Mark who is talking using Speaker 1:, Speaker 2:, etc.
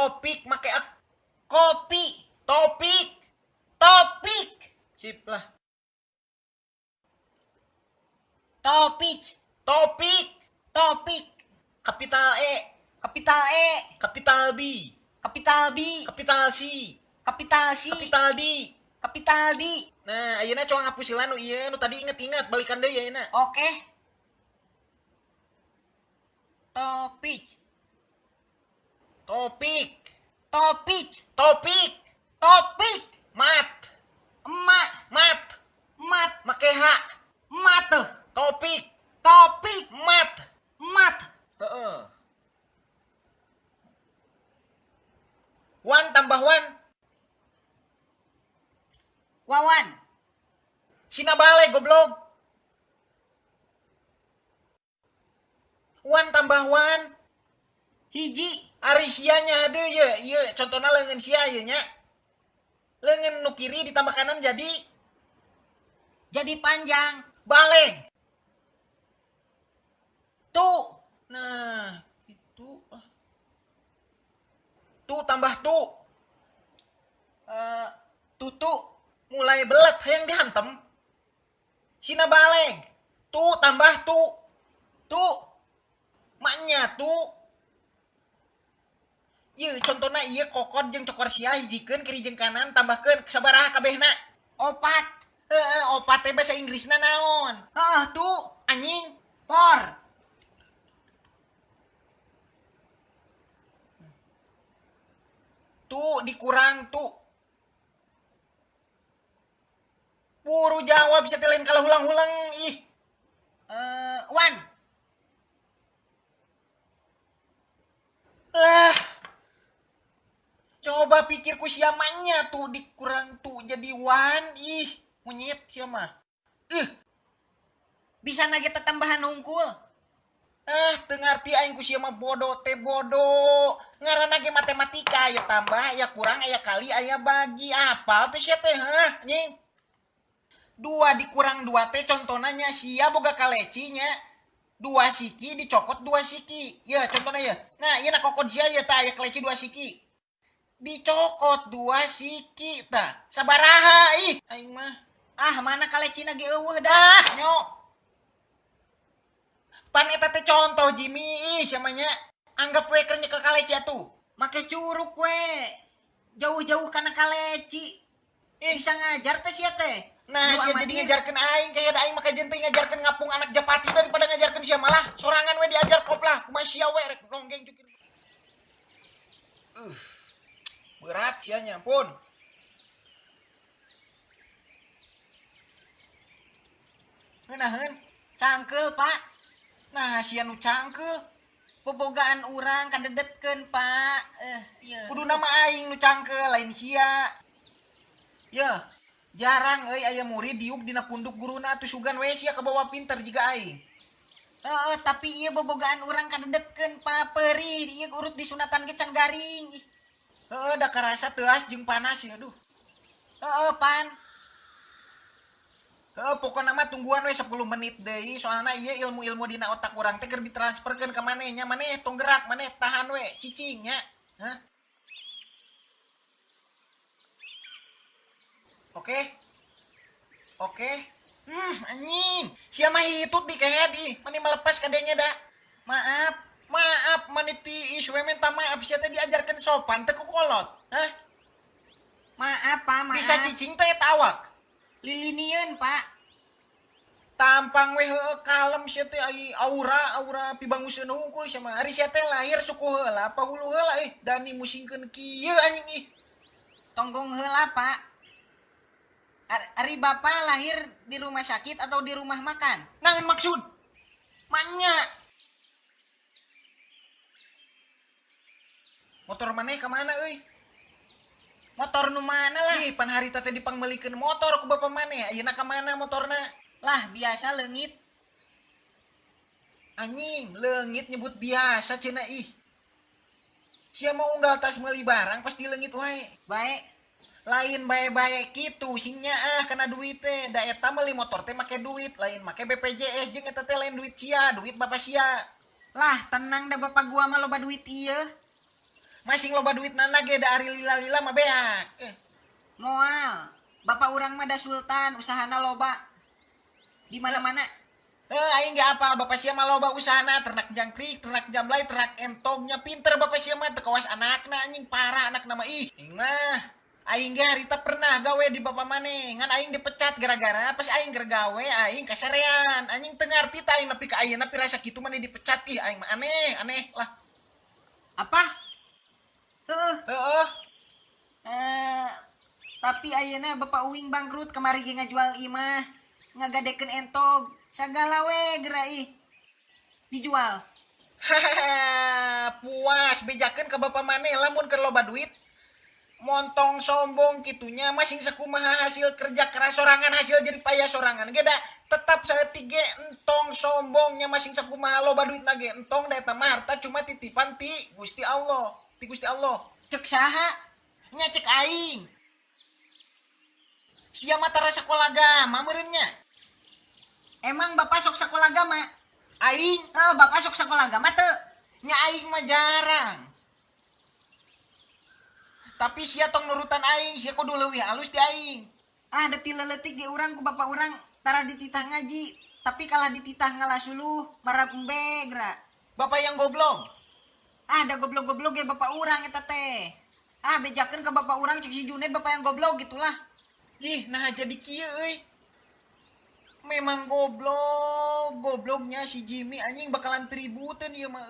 Speaker 1: topik make kopi, topik. Sip lah. Topik. Kapital E, kapital B, kapital C, kapital D. Nah, ayeuna coba ngapusilan nu ieu nu tadi inget balikan deui ayeuna.
Speaker 2: Oke. Topik.
Speaker 1: Mat. Make H.
Speaker 2: Mat.
Speaker 1: Topik. Mat. Heeh. Wan tambah wan.
Speaker 2: Wawan.
Speaker 1: Sina bale goblok. Wan tambah wan.
Speaker 2: Hiji.
Speaker 1: Ari sianya hade ye contohna leungeun sia ye nya. Leungeun nu kiri ditambah kanan jadi
Speaker 2: panjang.
Speaker 1: baleg.
Speaker 2: Tu.
Speaker 1: Nah, itu tu tambah tu.
Speaker 2: Tutu.
Speaker 1: Mulai belet hayang dihantem. Sina baleg. Tu tambah tu.
Speaker 2: Tu.
Speaker 1: Maknya tu. Ieu contohna ieu kokod jeung cokor sia hijikeun kiri jeung kanan tambahkeun sabaraha kabehna.
Speaker 2: Opat.
Speaker 1: Opat teh bahasa Inggrisna naon?
Speaker 2: Tu.
Speaker 1: Anjing.
Speaker 2: Por.
Speaker 1: Tu dikurang tu. Buru jawab bisa lain kalau hulang-hulang ih.
Speaker 2: Wan.
Speaker 1: Lah. Coba pikirku siamanya tuh dikurang tuh jadi wan ih. Monyet siapa?
Speaker 2: Bisa nage tambahan unggul.
Speaker 1: Teu ngarti aing ku sia mah bodoh teh bodoh. Ngaranna ge matematika aya tambah, aya kurang, aya kali, aya bagi. Apal teh sia teh anjing. 2 dikurang 2 teh contohna nya sia boga kaleci nya. 2 siki dicokot 2 siki. Ya contohna ya. Nah, ieu na kokod sia ya tah aya kaleci 2 siki. Dicokot 2 siki tah. Sabaraha ih aing mah.
Speaker 2: Mana kalecina ge eueuh dah.
Speaker 1: Nyok. Pan eta teh contoh Jimmy samanya anggap we keur nyekel kaleci atuh.
Speaker 2: Make curug we. Jauh-jauh kana kaleci. Bisa ngajar teh sia teh.
Speaker 1: Nah, sia jadi ngajarkeun aing kayak da aing mah kajian teh ngajarkeun ngapung anak Japati daripada ngajarkeun sia malah sorangan we diajar koplah. Kumaha sia we rek nonggeng cukir. Berat sia nya ampun. Ngeunaheun
Speaker 2: Cangkeul, Pak.
Speaker 1: nah sia nu cangkeul.
Speaker 2: Bobogaan urang kadedetkeun, Pak. Ieu.
Speaker 1: Kudu nama aing nu cangkeul lain sia. Ya, jarang euy aya murid diuk dina punduk guruna atuh sugan we sia kabawa pinter jiga aing.
Speaker 2: Tapi ieu bobogaan urang kadedetkeun, Pak. Perih ieu urut disunatan ge can garing.
Speaker 1: Da karasa teuas jeung panas ya aduh.
Speaker 2: Pan.
Speaker 1: Pokokna mah tungguan we 10 menit deui soalna ieu ilmu-ilmu dina otak urang teh keur ditransferkeun ka maneh nya maneh tong gerak maneh tahan we cicing nya. Oke. Anjing. Sia mah hitut di kayak di. Mani melepas kadenya da. Maaf mani tiis we minta maaf sia teh diajarkeun sopan teu kukolot.
Speaker 2: Maaf, Pak, maaf.
Speaker 1: Bisa cicing teh tawak.
Speaker 2: Lilinieun, Pak.
Speaker 1: Tampang we heueuh kalem sia teh ai aura pibanguseun hungkul sia mah. Ari sia teh lahir suku heula apa hulu heula dani musingkeun kieu anjing ih.
Speaker 2: Tonggong heula, Pak. Ari Bapak lahir di rumah sakit atau di rumah makan?
Speaker 1: Naon maksud? Manya. Motor maneh ka mana euy?
Speaker 2: Motor nu mana lah?
Speaker 1: Ih, pan harita teh dipangmelikeun motor ku bapa maneh. Ayeuna ka mana motorna?
Speaker 2: Lah, biasa leungit.
Speaker 1: Anjing, leungit nyebut biasa cenah ih. Sia mau unggal tas meuli barang pasti leungit wae.
Speaker 2: Baik.
Speaker 1: Lain bae-bae kitu singnya kana duit teh. Da eta meuli motor teh make duit, lain make BPJS jeung eta teh lain duit sia, duit bapa sia.
Speaker 2: Lah, tenang dah Bapak gua mah loba duit ieu.
Speaker 1: Masing loba duit nana ge da ari lila-lila mah beak.
Speaker 2: Moal. Bapak urang mah da sultan, usahana loba. Di mana-mana.
Speaker 1: Aing ge apal bapak sia mah loba usahana ternak jangkrik, ternak jamblay, ternak entongnya pinter bapak sia mah teu kawas anakna anjing parah anak nama ih. Aing mah aing ge harita pernah gawe di bapak maneh ngan aing dipecat gara-gara pas aing keur gawe aing kasarean anjing teu ngarti tah aing nepi ka ayeuna pirasa kitu maneh dipecat ih aing mah aneh lah.
Speaker 2: Apa?
Speaker 1: Heeh.
Speaker 2: Tapi ayeuna Bapak Uing bangkrut kemari ge ngajual imah. Ngagadekeun entog. Sagala we geura ih. Dijual.
Speaker 1: Hahaha, puas bejakeun ka bapak maneh lamun keur loba duit. Montong sombong kitunya masing sakumaha hasil kerja keras sorangan hasil jadi payah sorangan ge da tetap saeutik entong sombongnya masing sakumaha loba duit nage entong da eta mah harta cuma titipan ti Gusti Allah. Ti Gusti Allah.
Speaker 2: Cek saha?
Speaker 1: Nya cek aing. Sia mah tara sakola agama meureunnya.
Speaker 2: Emang Bapak sok sakola agama?
Speaker 1: Aing,
Speaker 2: Bapak sok sakola agama teu?
Speaker 1: nya aing mah jarang. Tapi sia tong nurutan aing, sia kudu leuwih halus ti aing.
Speaker 2: Detik leletik di urang ku bapak urang tara dititah ngaji. Tapi kalah dititah ngalah suluh, marab embe geura.
Speaker 1: Bapak yang goblok.
Speaker 2: Da goblok-goblok ya bapak urang eta teh. Bejakeun ke bapak urang cek si Junaid bapak yang goblok gitulah.
Speaker 1: Jih, nah jadi kieu euy. Memang goblok, gobloknya si Jimmy anjing bakalan peributan ieu mah